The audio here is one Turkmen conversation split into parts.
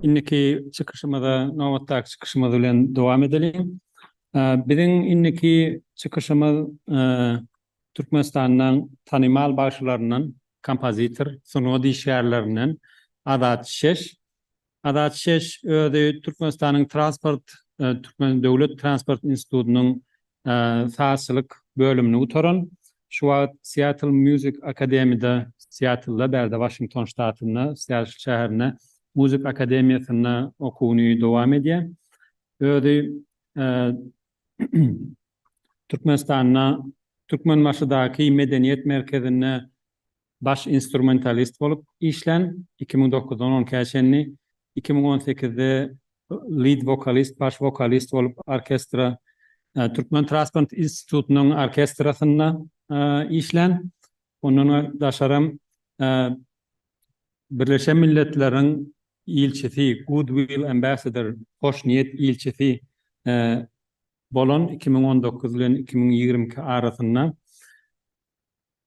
inneki çıkışımada nowatdak çıkışımız bilen devam edelim. Bizim inneki çıkışımız Türkmenistan'dan tanimal başlarından kompozitör, sunudi şairlerinden Adat Şeş. Adat Şeş Türkmenistan'ın Türkmen Devlet Transport Institutu'nun sahasılık bölümünü utoran. Şu an Seattle Music Akademide, Seattle'da berde Washington ştatında, Seattle şehrine Müzik Akademiyasında okunuyu devam ediyor. Öyle Türkmenistan'na Türkmen Maşıdaki Medeniyet Merkezi'ne baş instrumentalist olup işlen 2009'dan 10 geçenli 2018'de lead vokalist, baş vokalist olup orkestra Türkmen Transport Institutu'nun orkestrasında işlen. Onun daşarım Birleşen Milletler'in ilçesi, Goodwill Ambassador, hoş niyet ilçesi bolon 2019 ile 2020 arasında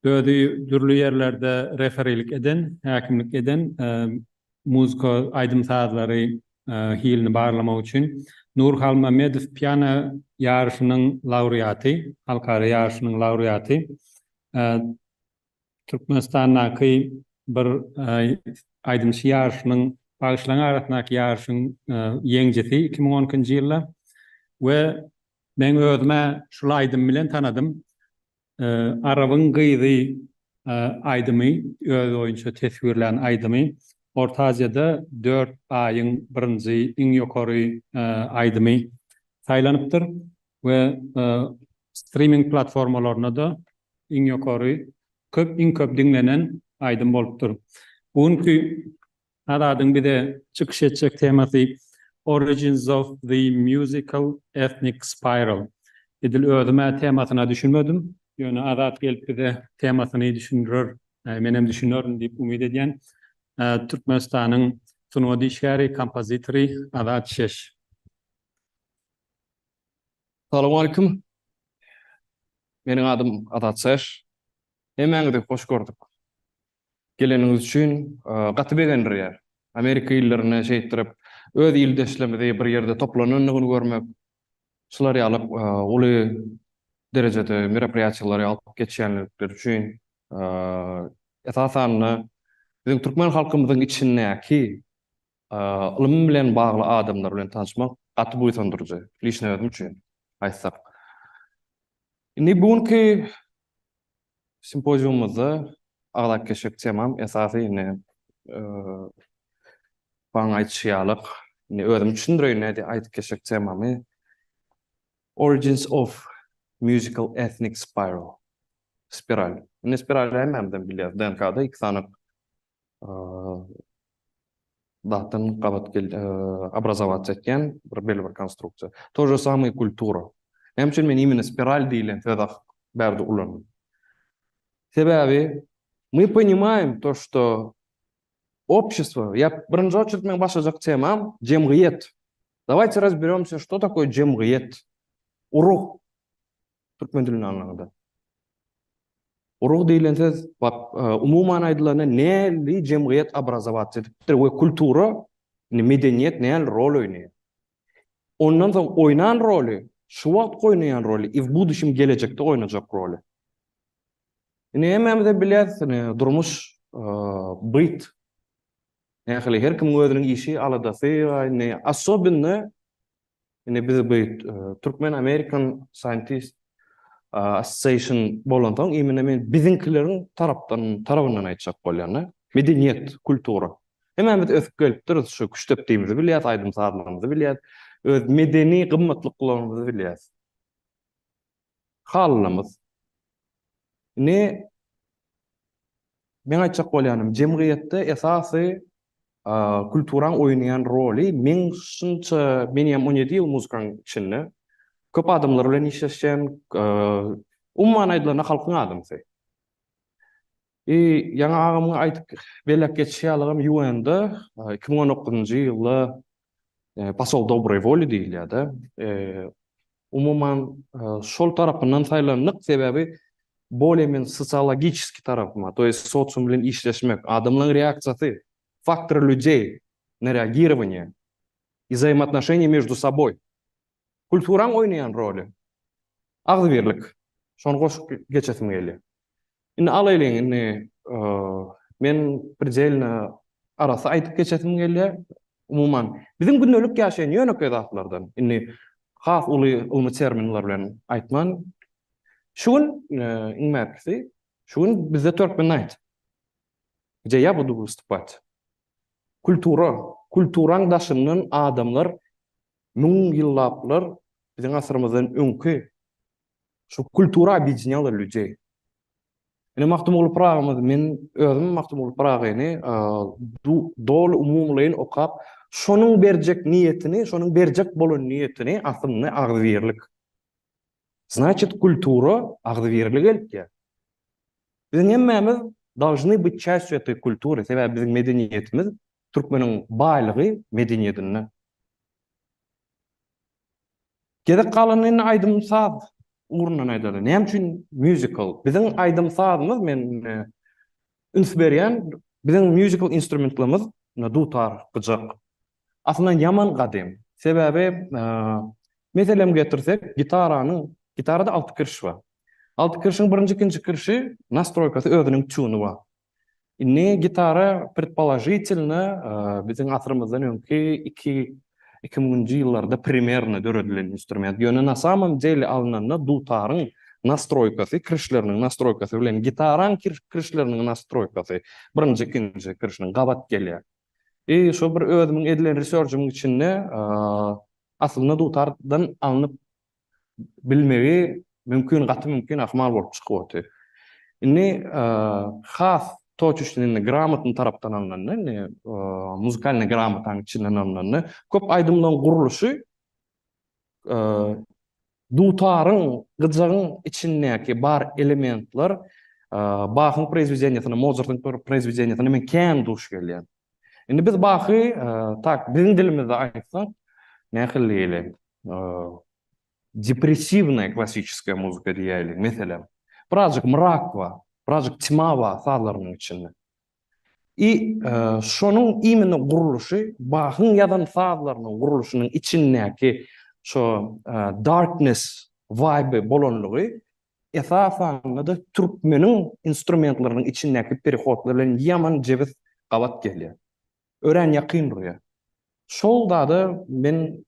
böyle türlü yerlerde referelik eden, hakimlik eden muzika aydın saatleri hilini bağlamak için Nurhal Mehmedov piyano yarışının laureatı, halkara yarışının laureatı. Türkmenistan'daki bir aydın yarışının bağışlanan arasındaki yarışın yencisi 2012 yılda ve ben özüme şu aydın bilen tanıdım. Arabın gıydı aydımı, öz oyuncu tesvirlen aydımı, Orta Asya'da 4 ayın birinci en yukarı aydımı saylanıptır ve streaming platformalarına da en yukarı en köp dinlenen aydım boluptur. Bugünkü adadın bir de çıkış edecek teması Origins of the Musical Ethnic Spiral. Edil özüme temasına düşünmedim. Yani adat gelip de temasını düşünürür, menem düşünürüm deyip umid ediyen Türkmenistan'ın sunudi şairi, kompozitörü Adat Şeş. Assalamu alaikum. Benim adım Adat Şeş. Hemen de hoş gördük. Geleniz için katı bedendir yer. Amerika illerine şeytirip, öz ildeşlemede bir yerde toplananını görmek, şuları alıp, ulu derecede merapriyaçıları alıp geçenlikler için esasen bizim Türkmen halkımızın içinde ki ılım bilen bağlı adamlar bilen tanışmak katı boyutandırıcı. Lişnevedim için. Aysak. Bugünkü simpozyumumuzda ağlak keşek temam esası yine bana aytışıyalık özüm düşündüreyim de ayt keşek temamı Origins of Musical Ethnic Spiral. Spiral. Spiral hemen biliyoruz. DNK'da iki tane datan qabat образовать etken bir konstruksiya. То же самое культура. Hemçin men именно спираль deyilen tezah berdi ulanın. Sebebi мы понимаем то, что общество, я birinci очередь мен başlayacak temam cemiyet. Давайте разберемся, что такое cemiyet. Uruh. Türkmen dilinin anlamında. Uruh deyilen tez umuman aydılarına neyli cemiyet образовать etiptir ve kultura, medeniyet neyli rol oynuyor. Ondan sonra oynayan rolü, şu vakt oynayan rolü, в будущем gelecekte oynayacak rolü. Hemen de biliyorsun, durmuş bıyt. Yani her kim özünün işi aladası, особенно biz bıyt, Türkmen American Scientist Association bolantan, bizimkilerin tarafından aytacak bolyanı, medeniyet, kultura. Hemen de öfkeliptir, şu küçteptiğimizi biliyoruz, aydın saatlarımızı biliyoruz, öz medeni kımmatlıklarımızı biliyoruz. Halımız. Ben aytacak bolyanım, cemiyette esası kulturan oynayan rolü, men 17 yıl muzikanın içinde, köp adamlar bilen işleşen, umman aydılarına halkın adamsı. Yana ağamın aytık belak geçişiyalığım UN'da 2019 yılda Посол Доброй Воли değil ya da umuman şol tarafından sayılanlık sebebi bolemin sosyologический tarafıma, то есть sosyum bilen işleşmek, adamların reaksiyası, faktör людей, на реагирование и взаимоотношения между собой. Kulturaň oynayan roli. Agdyberlik. Şonu goşup geçesim geldi. Indi al eyleň, indi men predelna arasy aýdyp geçesim geldi. Umuman biziň gündelik ýaşaýan ýönekli zatlardan, indi has uly terminler bilen aýtman. Şuň iňmäkisi, şuň bizde türkmen aýt. Где я буду выступать? Kulturaň daşyndan adamlar müň ýyllaplar biziň asrymyzdan öňki şu kultura объединяла людей. Ine Mahtumoglu Pragymyz, men özüm Mahtumoglu Pragyny dol umumlaýyn okap, şonuň berjek niýetini, şonuň berjek bolan niýetini aslynda agdyberlik. Значит, kultura agdyberlik eltýär. Biziň hemmämiz должны быть частью этой культуры. Sebäbi biziň medeniýetimiz türkmeniň baýlygy medeniýetinden. Gedek kalan aydym saz urundan aýdady. Näme üçin musical? Biziň aydym sazymyz, men üns berýän, biziň musical instrumentlarymyz dutar, gyjak. Aslynda ýaman gadym. Sebäbi meselem getirsek, gitarada 6 kirş bar. 6 kirşiň birinji, ikinji kirşi настройкасы özüniň tuny bar. Indi gitara предположительно biziň asrymyzdan öňki 2000-nji ýyllarda примерно döredilen instrument. Ýöne na samym деле alınanda dutaryň настройкасы, kirşleriniň настройкасы bilen gitaraň kirşleriniň настройкасы birinji, ikinji kirşiniň gabat gelýär. Şo bir özümiň edilen researchymyň içinde aslında dutardan alınıp bilmegi mümkin, gaty mümkin ahmal bolup çykypdy. Indi has toçuşnyň gramatny tarapdan alınanda, muzikalny gramataň içinden alınanda köp aýdymlaryň guruluşy dutaryň, gyjagyň içindäki bar elementler Bach'ın произведениýasyna, Mozart'ın произведениýasyna men kän duş gelýär. Indi biz Bach'y tak biziň dilimizde aýtsak, nähili депрессивная классическая музыка diýelim. Mesela, birazcık mrak var, birazcık tma var sazlarynyň içinde. Şonun imini guruluşy, Bach'ın ýadan sazlarynyň guruluşynyň içindäki şo darkness vibe bolanlygy esasan da türkmeniň instrumentlarynyň içindäki perihodlar bilen ýaman jebis gabat gelýär. Ören ýakyn durýar. Şol da men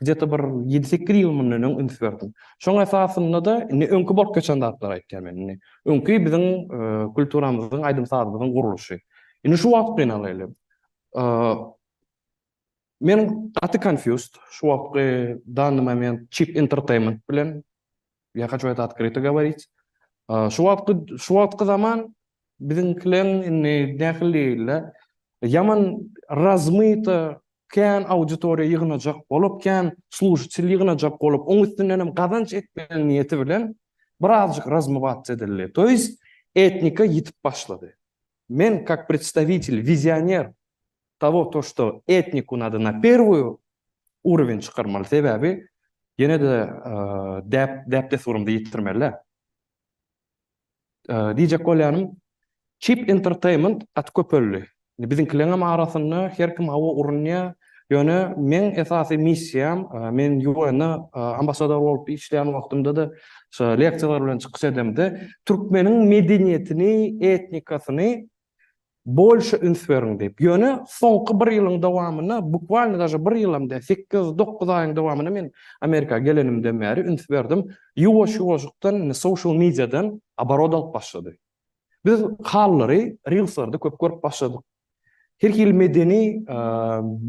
где-то bir 7-8 ýyl mundan üns berdim. Şoň esasynda da öňkü bolup geçen zatlar aýtýan men. Öňkü biziň kulturamyzyň, aýdym sazymyzyň guruluşy. Indi şu wagt bilen alaýly. Men gaty confused. Şu wagt данный момент Cheap Entertainment bilen я хочу это открыто говорить. Şu wagt zaman biziňkiler nähili ýaman razmyta kän auditoriýa ýygnajak bolup, kän слушатель ýygnajak bolup, oň üstünden hem gazanç etmeň niýeti bilen birazcık razmываться edildi. То есть этника ýitip başlady. Men как представитель, визионер того, что этнику надо на первую уровень çıkarmaly sebäbi ýene de däpde surumda ýetirmeler. Diýjek bolýanym Cheap Entertainment at köpölli. Biziňkileň arasynda her kim hawa urunýa, ýöne men esasy missiýam, men ýöne ambasador bolup işleýän wagtymda da leksiýalar bilen çykyş edemde türkmeniň medeniýetini, etnikasyny bolşa üns beriň diýip. Ýöne soňky 1 ýylyň dowamyna, bukvalny даже 1 ýylamda 8-9 aýyň dowamyna men Amerika gelenimden bäri üns berdim. Ýuwaş-ýuwaşykdan social mediadan abarod alyp başlady. Biz hallary, reelslarda köp görüp başladyk. Her ýyl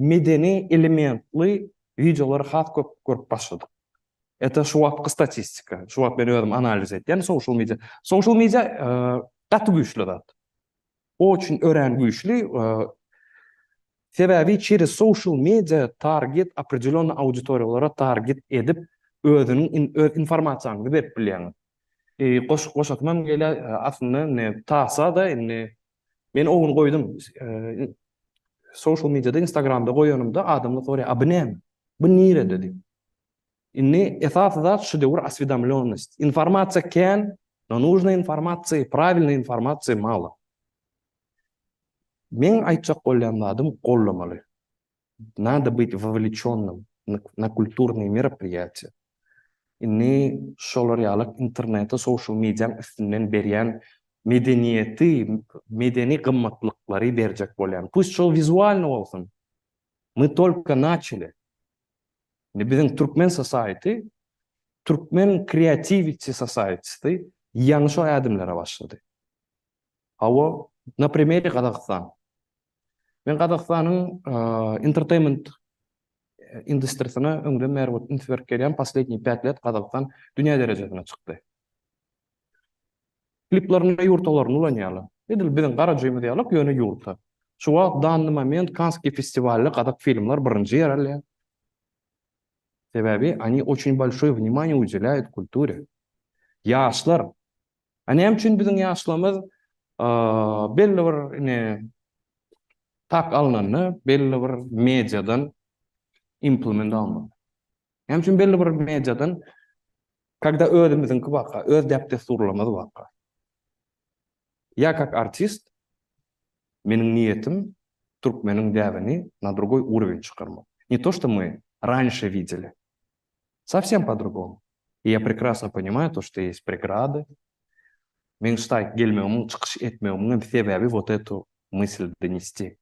medeni elementli videolar has köp görüp başladyk. Это şu wagtky statistika. Şu wagt men özüm analiz etdim. Social media. Social media gaty güýçli zat. Очень ören güýçli. Sebäbi через social media target определённый auditoriýalara target edip özüniň informasiýasyny berip bilýär. Goşatmam gelýär aslında tasa da men oňuny goýdum. Social mediada, Instagramda goýanymda adamlar soraýar, "A bu näme? Bu nire?" dedi. Indi esasda şedевр осведомлённость. Информация кän, но нужной информации, правильной информации мало. Men aýtjak bolýan adam gollamaly. надо быть вовлеченным на культурные мероприятия. Inni şolaryalyk internete, social media üstünden berýän medeniýeti, medeni gymmatlyklary berjek bolýan. Pust şol vizualny bolsun. Мы только начали. Bizim Türkmen Society, Türkmen Creativity Society ýaňy şo adımlara başlady. Hawa, na primeri Kazakistan. Ben Kazakistanyň entertainment industrisine öňden bäri internetke gelýän последние 5 лет Kazakistan dünýä derejesine çykdy. Kliplerini yurtalaryny ulanýarlar. Edil biziň garajaýmy diýerler, ýöne yurta. Şu wagt danly moment Каннский фестивале Kazak filmler birinji ýer alýar. Себеби они очень большое внимание уделяют культуре. Yaşlar. Hani hem için bizim yaşlarımız belli bir tak alınanı belli bir medyadan implement alınır. Hem için belli bir medyadan когда özümüzün kıvaka, öz depte sorulamaz vaka. Я как артист, menin niyetim Türkmenin devini на другой уровень çıkarmak. Не то, что мы раньше видели. Совсем по-другому. И я прекрасно понимаю то, что есть преграды. Мен штай gelmeğimin, çıkış etmeğimin sebebi вот эту мысль донести.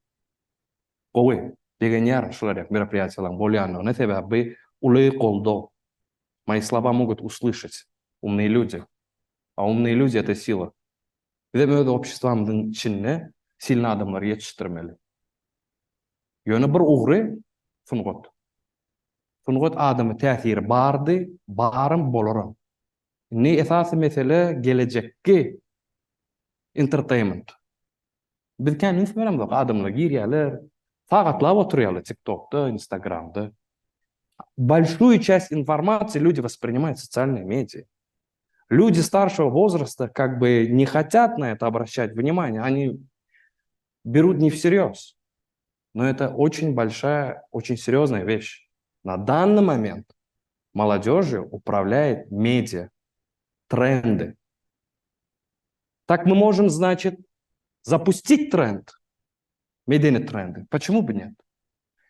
Ой, деген yer şular мероприятиялар bolýanyny sebebi uly koldo. Мои слова могут услышать умные люди. А умные люди — это сила. Bizim öz обществomyzyň içinde silni adamlar yetiştirmeli. Ýöne bir ugry Fungot. Fungot adamy täsiri bardy, barym bolaram. Ne esasy mesele gelecekki entertainment. Biz kendimiz bilemdik adamlar girýärler, sagatlap oturýarlar TikTok'ta, Instagram'da. Большую часть информации люди воспринимают в социальные медиа. Люди старшего возраста как бы не хотят на это обращать внимание, они берут не всерьез. Но это очень большая, очень серьезная вещь. На данный момент молодежью управляет медиа, тренды. Так мы можем, значит, запустить тренд, медийные тренды. Почему бы нет?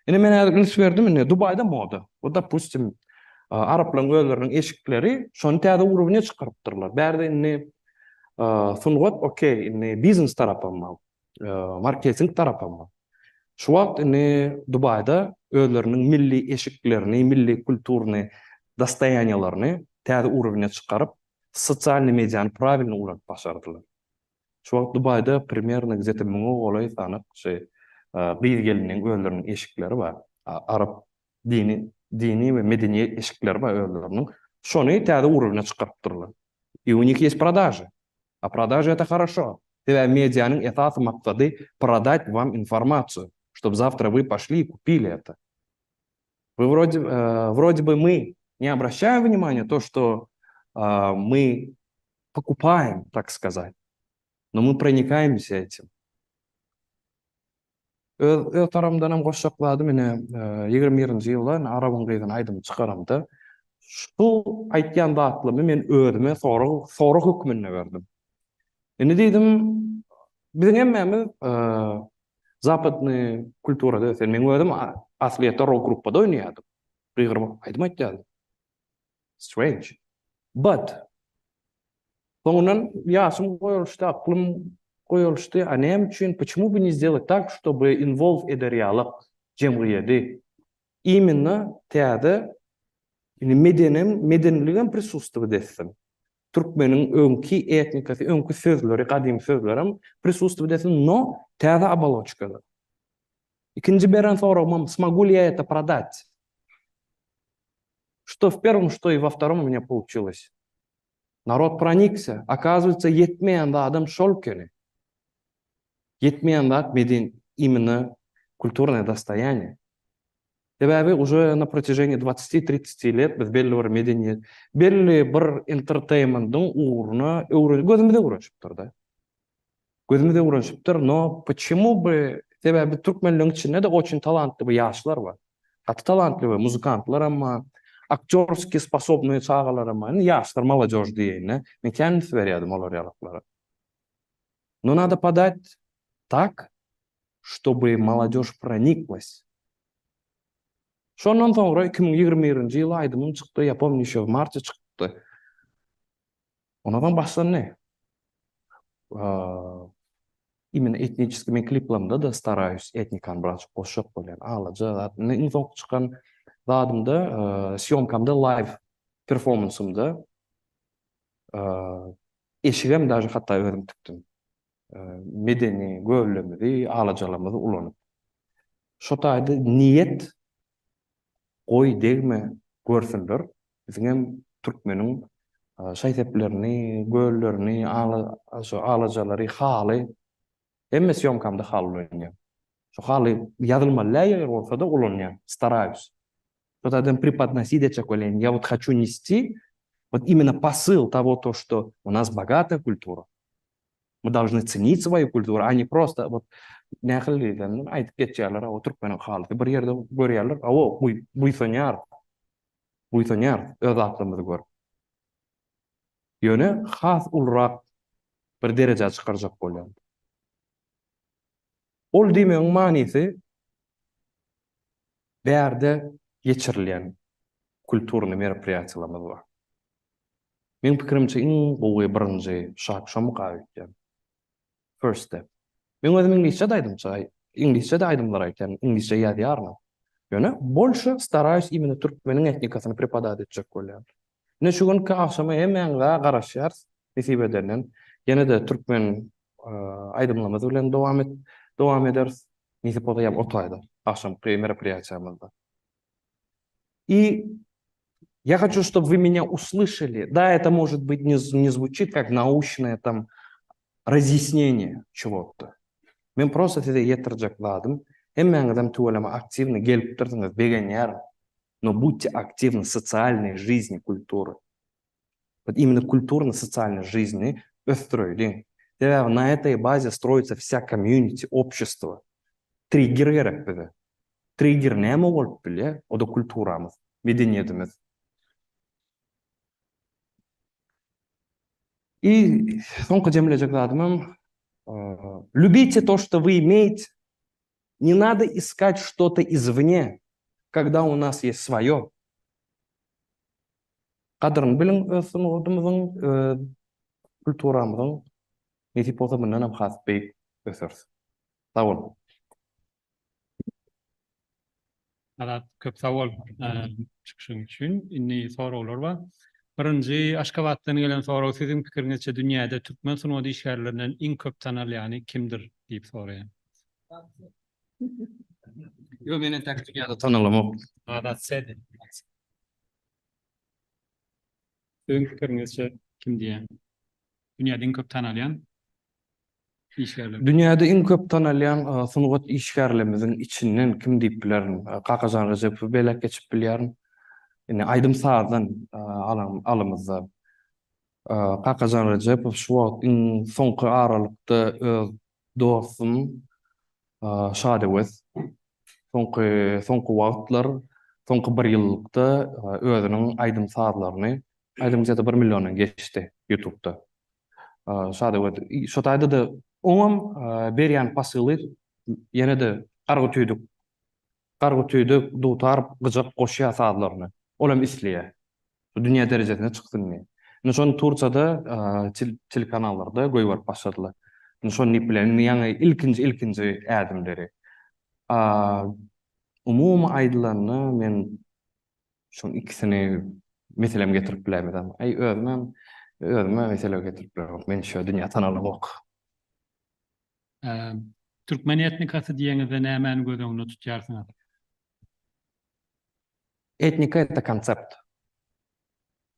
Yine men verdim, Dubai'da moda. O допустим, Arapların gözlerinin eşikleri şonu täze uruwuna çykarypdyrlar. Bärde inni Fungot okey, inni business tarapynma, marketing tarapynma. Şu wagt inni Dubai'da özleriniň milli eşiklerini, milli kulturny dostoyaniýalaryny täze uruwuna çykaryp, sosial mediany правильно ulanıp başardylar. Şu wagt Dubai'da примерно где-то 1000 olay sanyk gyz geliniň özleriniň eşikleri bar. Arap dini ve medeniýet eşikleri bar özleriniň. Şonu täze uruwuna çykarypdyrlar. И у них есть продажи. А продажи — это хорошо. Медианың esas maksady продать вам информацию, чтобы завтра вы пошли и купили это. Вы вроде бы мы не обращаем внимания на то, что мы покупаем, так сказать, но мы проникаемся этим. Öz taramdan goşakladım ene 20-nji ýylda Arabyn gyzyny aýdym çykaramda. Şu aýtýan zatlamy men özüme soru hükmüne berdim. Ne diýdim? Biziň hemmemiz zapadny kulturada, sen men özüm asliýetde rock gruppada oýnaýardym. Aýdym aýtýardy. Strange. But soňundan ýaşym goýulşdy, aklym koyuluştu. Anem için почему бы не сделать так, чтобы involve ederýarlyk jemgyýeti именно täze medeniligiň prisustuwy dessin. Türkmeniň öňki etnikasy, öňki sözleri, gadymy sözlerim prisustuwy dessin, но täze оболочкада. Ikinci beren soramam, смогу ли я это продать? Что в первом, что и во втором у меня получилось. Народ проникся. Оказывается, yetmeýän da adam şol köni. Yetmeýän da именно культурное достояние. Себеби уже на протяжении 20-30 лет biz belli bir medeniýet, belli bir entertainment'ın uğruna gözümizde uğraşıpdyr da. Gözümizde uğraşıpdyr, но почему бы sebebi Türkmenliğin içinde de очень талантly ýaşlar var. Katı талантly muzykantlar ama aktyorski sposobny çağalar ama ýaşlar, молодежь diýen. Men kendisi berýärdim olar ýalyklary. Но надо подать так, чтобы молодежь прониклась. Şondan sonra 2021-nji ýyl aýdymyň çykdy, Yapon Nişew Marça çykdy. Onadan başlan ne? Именно этническими клипламда да стараюсь этниканы бирачык кошуп болен. Алажа, иң соңку чыккан задымда, съемкамда, лайв перформансымда eşigem даже hatta özüm tüktüm. Medeni göllümüzi, alacalamızı ulanyp. Şo taýda niyet goý degme görsünler. Bizim türkmeniň şaýteplerini, göllerini, alajalary haly emme syomkamda haly ulanýar. Şo haly ýazylma ýer bolsa da ulanýar. Стараюсь. Вот это преподносить это поколение. Я вот хочу нести вот именно посыл того, то, что у нас богатая культура. Мы должны ценить свою культуру, а не просто вот nähilden aýdyp geçýärler, o türkmeniň haly bir ýerde görýärler, o buýsanýar öz aklymyzy gör. Ýöne has ulrak bir derejä çykarjak bolýar. Ol diýmegiň manysy bärde geçirilýän kulturny meropриятиýalarymyz bar. Meň pikirimçe iň gowy birinji şart şo mukawyetden. First step. Men özüm inglişçe daýdym, inglişçe daýdymlar eken, inglişçe ýazýarmyn. Ýöne больше стараюсь именно türkmeniň etnikasyny prepodать etjek bolýar. Ne şu gün akşama hemen garaşýar, nesip edenden. Ýene de türkmen aýdymlamazy bilen dowam ederiz. Nesip bolýar otaýda, akşamky merоприятиýamyzda. И я хочу, чтобы вы меня услышали. Да, это может быть не звучит как научное там разъяснение чего-то. Men просто size ýetirjekladym. Hemmeňizem tuvalama активно gelip durdyňyz begenýär. Но будьте активны в социальной жизни культуры. Вот именно культурно-социальной жизни ösdürýin. На этой базе строится вся комьюнити, общество. Триггер керек bize. Триггер näme bolup bilýär? O da kulturamyz, medeniýetimiz. И соңку жемлежекладым. Любите то, что вы имеете. Не надо искать что-то извне, когда у нас есть свое. Kadrın bilin özümüzün kulturamızın netip olsa bundan hem has beyip ösürüz. Sağ olun. Adat köp sağ ol çıkışın üçün. Inni soraglar bar. Birinji Aşgabatdan gelen sorag sizin pikiriňizçe dünýäde türkmen sunwady işgärlerinden iň köp tanalýany kimdir diýip soraýan. Yo, meni tek dünýäde tanalamak. Adat sedi. Sizin pikiriňizçe kim diýen? Dünýäde iň köp tanalýan işgärler. Dünýäde iň köp tanalýan sunwat işgärlerimiziň içinden kim diýip bilerim? Qaqajan Rejepow belek geçip bilýärim. Ine Aýdym Sazdan alymyzda. Qaqajan Rejepow şu wagt iň soňky aralykda öz dostum Şadewes. Soňky wagtlar, soňky bir ýyllykda özüniň Aýdym Sazlaryny, Aýdym Sazda 1 million geçti YouTube'da. Şadewes şu taýda da oňam berýän pasyly ýene de gargy tüýdük dutar gyjak goşýa sazlaryny. Olam isleýär. Dünýä derejesine çykdym men. Şonu Turçada telekanallarda goýup başladylar. Şonu nipilen ýa-ni ilkinji ädimleri. Umumy aýdylanyny men şonu ikisini meselem getirip bilemedem. Özüme mesele getirip bilemem. Men şu dünýä tanalamak. Türkmen etnikasy diýeňizde nämäni göz öňüne tutýarsyňyz? Этника — это концепт.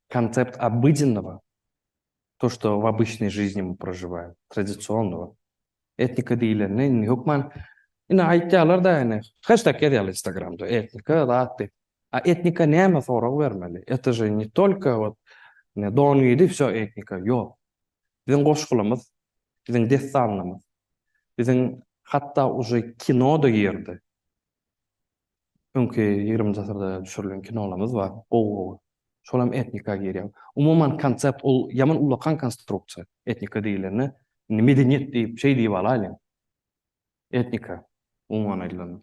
Концепт обыденного, то, что в обычной жизни мы проживаем, традиционного. Этника diýileni hukman ina aýtýarlar da ene. Hashtag edýärler Instagramda. Etnika da. А этника näme sorag bermeli? Это же не только вот don ýedi всё etnika. Ýok. Biziň goşgulymyz, biziň destanlymyz, biziň hatta уже kino da ýerde. Öňki 20-nji asyrda düşürilen kinolarymyz bar. Şolam etnika girýär. Umuman konsept ol ýaman ulakan konstruksiýa. Etnika diýileni medeniýet diýip şey diýip alaýlar. Etnika umuman aýdylany.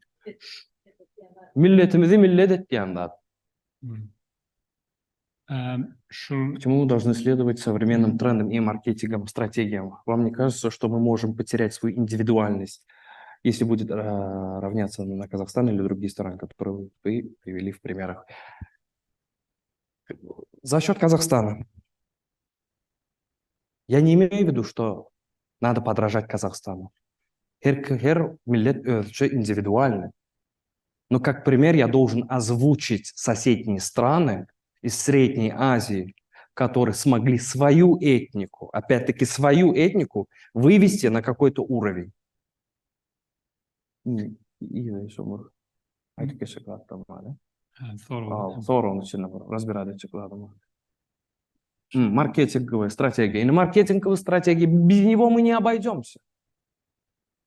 Milletimizi millet etken zat. Şul Почему мы должны следовать современным трендам и маркетингам, стратегиям? Вам не кажется, что мы можем потерять свою индивидуальность, если будет равняться на Казахстан или другие страны, которые вы привели в примерах? За счет Казахстана. Я не имею в виду, что надо подражать Казахстану. Хер миллет өзче индивидуальный. Но как пример я должен озвучить соседние страны из Средней Азии, которые смогли свою этнику, опять-таки свою этнику, вывести на какой-то уровень. И что мы... Aytib şeklada mı? soru. Sonra onun için разбирать şeklada mı? Маркетинговая стратегия. И на маркетинговой стратегии без него мы не обойдемся.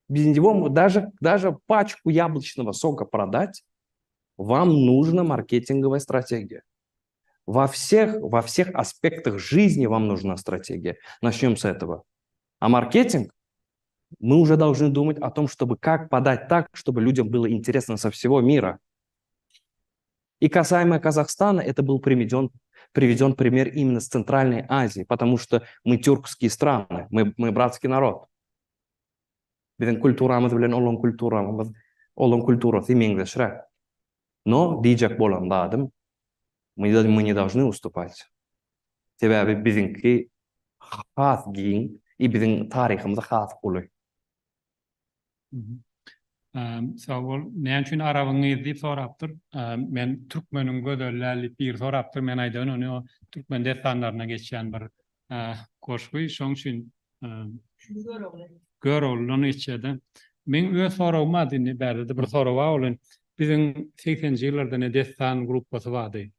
Без него даже пачку яблочного сока продать, вам нужна маркетинговая стратегия. Во всех аспектах жизни вам нужна стратегия. Начнем с этого. А маркетинг, мы уже должны думать о том, чтобы как подать так, чтобы людям было интересно со всего мира. И касаемо Казахстана, это был приведен пример именно с Центральной Азии, потому что мы тюркские страны, мы братский народ. Bizning kulturamız bilen olan kulturası mengdeşrek. Но diyecek bolamdadım, мы не должны уступать. Себеби bizimki has giyin, и bizim tarihimiz has ulu. Savol, ne üçün arabını deyip soraptır. Men Türkmenin gödöllerli bir soraptır. Men aydan onu Türkmen destanlarına geçen bir koşkuy. Şoň üçün görolunu içede. Men öz soragma dinni berde bir sorawa bolan. Bizim 80-nji ýyllarda ne destan grupasy bardy.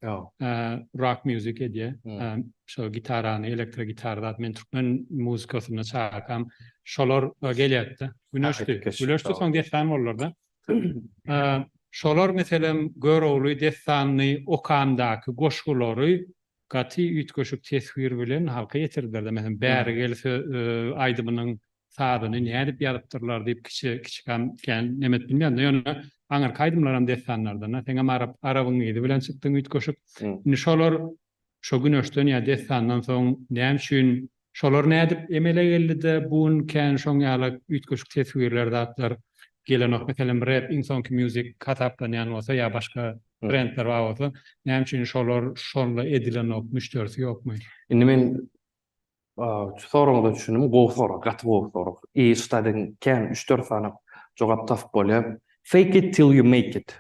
Rock music edýär. Şo gitarany, elektro gitarda men Türkmen muzikasyna çakam. Şolar gelýärdi. Güneşdi soň destan bollardy. Şolar meselem görowly destany okandaky goşgulary gaty üýtgeşik tesvir bilen halka ýetirdiler. Meselem bäri gelse aýdymynyň sadyny nädip ýarypdyrlar diýip kiçikam nemet bilmän. Ýöne aňar kaýdymlaram destanlardan. Sen arabyň ýedi bilen çykdyň üýtgeşik. Şolar şo güneşden ýa destandan soň näme üçin şolar nädip emele geldi bun kän şoň ýaly üýtgeşik teswirler datlar gelen ok meselem rap insonky music kataplanýan bolsa ýa başga trendler bolsa näme üçin şolar edilen ok müşterisi ýokmy? Indi men soraňyzy düşündüm, gowy sorak, gaty gowy sorak. Ştadyň kän 3-4 sany jogap tapyp bolýar. Fake it till you make it.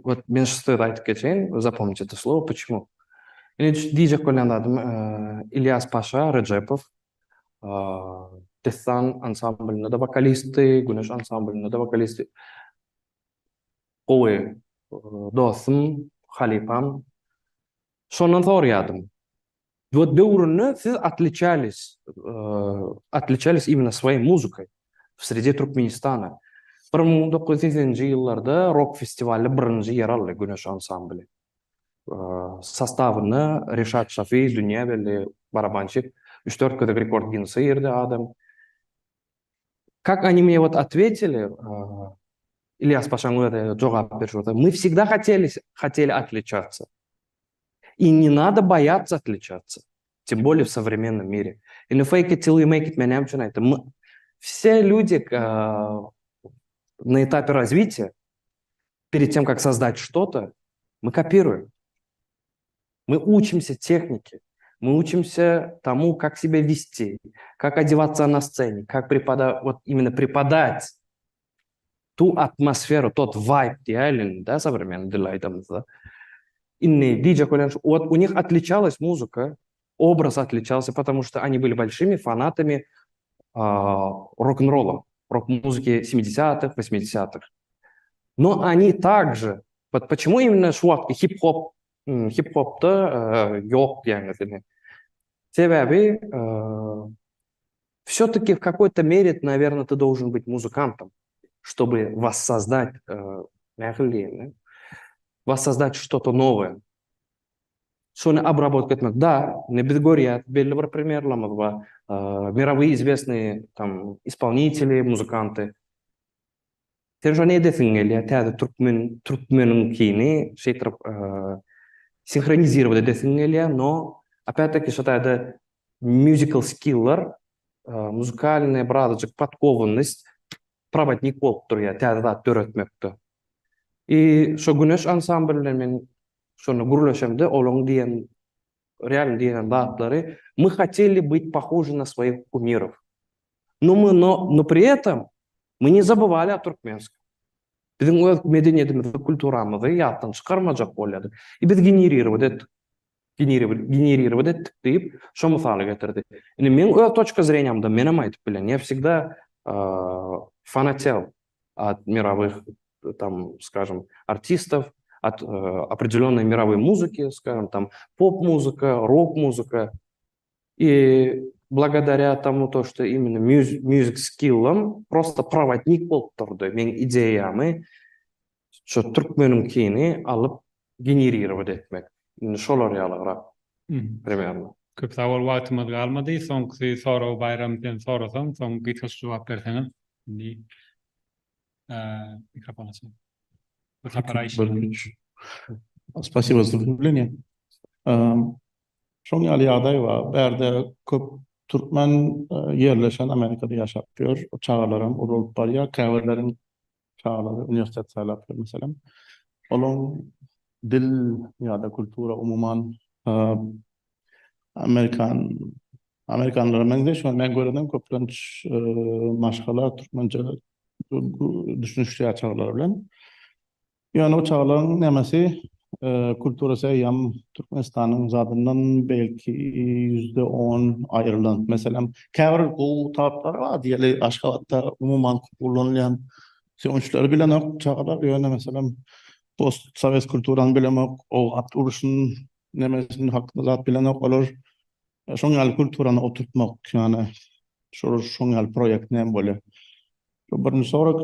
Вот мен стоит айтып кетейин, запомните это слово, почему. Дийжек ойландадым, Ильяс Паша, Реджепов, Дессан ансамбльнда да вокалисты, Güneş ансамбльнда да вокалисты. Gowy dostum, halifam. Şondan soraýadym. Вот дöwründe siz отличались именно своей музыкой в среде Туркменистана. 1980-nji ýyllarda rock festivalinde birinji ýer aldy Güneş ansambly. Составыны Решат Шафи, Dünya belli барабанщик, 3-4 кыдык рекорд Гиннесса ýerde adam. Как они мне вот ответили, Ильяс Пашаң жогап берди, мы всегда хотели отличаться. И не надо бояться отличаться, тем более в современном мире. Или fake it till you make it, меня начинает. Все люди на этапе развития, перед тем, как создать что-то, мы копируем. Мы учимся технике, мы учимся тому, как себя вести, как одеваться на сцене, как именно преподать ту атмосферу, тот вайб идеален, да, современный делайтом, да. Вот у них отличалась музыка, образ отличался, потому что они были большими фанатами рок-н-ролла, рок-музыки 70-х, 80-х. Но они также, вот почему именно шуак и хип-хоп-то yok yani. Себеби все-таки в какой-то мере, наверное, ты должен быть музыкантом, чтобы воссоздать что-то новое. Шоны обработка этмек. Да, не безгорьят, белли бір примерларымыз бар. Мировые известные там исполнители, музыканты. Sen şu ne edesin gelýär? Täze Türkmeninkini şeýtirip sinhronizировать edesin gelýär. No, опять-таки, что täze musical skill'lar, muzikальная birazajyk подкованность проводник bolup durýar, täze zat döretmekde. Şu Güneş ansamblyna men şonu gurulaşamda olaň diýen реально diýen zatlary мы хотели быть похожи на своих кумиров. Но при этом мы не забывали о туркменском. Bizim öz medeniyetimizi, kulturamızı ýatdan çykarmajak bolýady. Biz generировать etdik diýip şo misaly getirdi. Indi men öz точка зрениямда menem aýdyp bilen, я всегда фанател от мировых, там, скажем, артистов, от определенной мировой музыки, скажем, там, поп-музыка, рок-музыка. И благодаря тому, то, что именно music skill'ым просто проводник болуп турду. Мен идеямы şu Türkmeninkini alıp generировать etmek. Şolar ýalygyrak примерно. Köp sag bol wagtymyz galmady. Soňky soraw Bayramdan sorasam, soň gytys jogap berseňiz. Indi mikrofon açın. Спасибо за выступление. Şoň ýaly ýagdaý bar. Berde köp Türkmen yerleşen Amerikada ýaşapýar. O çağalaram olup barýar, käwirlerin çağalary üniversitet saýlapýar meselem. Olaň dil ýa-da kultura umuman Amerikanlara mende şu an men göreden köplenç maşgala Türkmence düşünüşli çağlar bilen. Yani o çağların nemesi kulturası yam Türkmenistan'ın zadından belki %10 ayrılan. Mesela käwir bu taplar var diýeli Aşgabatda umuman kullanılan soňçlary bilen ok çağlar ýöne mesela post sovet kulturan bilen ok o at uruşun nemesinin hakda zat bilen ok olur. Şoňal kulturany oturtmak yani şoňal projekt nem bolýar. Bir sonra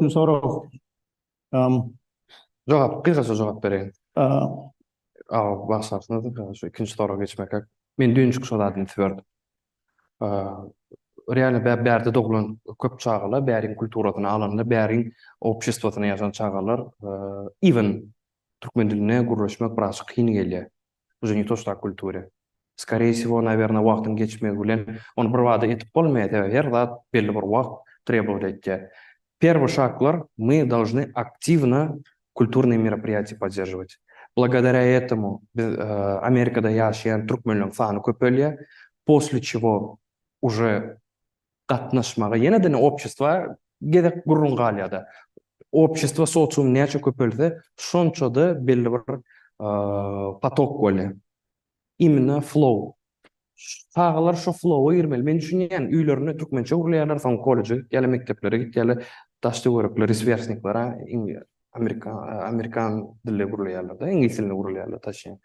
Kısaca jogap bereyim. Başlarsınız. Şu ikinci soruya geçmek. Men düňjük şolardan söwürdüm. Reali bärde doglan köp çağlar, bäriň kulturasyny alanlar, bäriň opşestwasyna ýaşan çağlar, even türkmen diline gurulaşmak biraz kyn gelýär. Уже не то, что о культуре. Скорее всего, наверное, вақтың geçmegi bilen onu bir vada etip bolmaýar, her zat belli bir wagt требовать etdi. Первый шаглар мы должны активно культурные мероприятия поддерживать. Благодаря этому Америкада ýaşaýan türkmenliň sany köpelýär, после чего уже gatnaşmaga ýene-de общество gedek gurrun galýada. Общество, социум näçe köpelse, şonça-da belli bir поток bolýar. Imенно flow. Çağlar şu flow'a girmeli. Men düşünýän üýlerini türkmençe gurulaýarlar, soň kolleje, ýa-da mekteplere git, ýa-da daşdy görükler, swersniklara, Amerikan dilli gurulaýarlar da, ingilis dilini gurulaýarlar taşýan.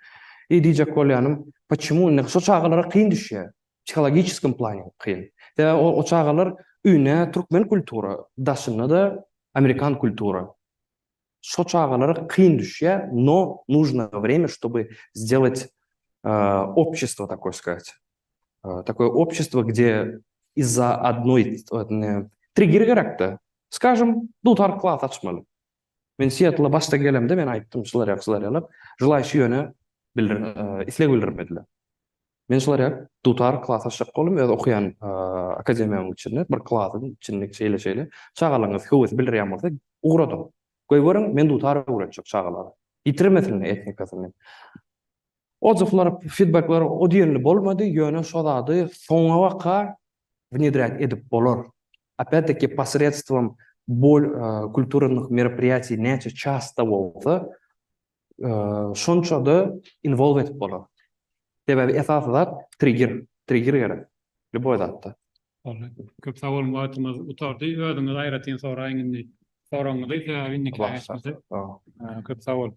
Diýjek bolýanym, почему şu çağlara kyn düşýär? Psixologическом плане kyn. O çağlar üýne türkmen kultura, daşyna da Amerikan kultura. Şu çağlara kyn düşýär, но нужно время, чтобы сделать общество, такое сказать. Такое общество, где из-за одной триггер керек-de. Скажем, dutar klas açmaly. Men Seattle başta gelemde men aýtdym şular ýaly, jylaýşy ýöne isleg bildirmediler. Men şular ýaly dutar klas açjak bolum, öz okuyan akademiýanyň içinde bir klasyň içinde şeýle çağalaňyz höwes bildirýän bolsa, ugradym. Goýberem, men dutar ugratjak çağalary. Ýitirmesin etnikasyny. Odzoflar, feedbacklar o diýerli bolmady, ýöne şo zady soňa waka внедрять edip bolar. Опять-таки, посредством культурных мероприятий näçe часто bolsa, şonça-da involve etip bolar. Sebäbi esasy zat trigger gerek. Любой zatda. Köp sag bol wagtymyz utardy. Özüňiz aýratyn soraýyň indi. Soraňyzy sebäbini Köp sag bol.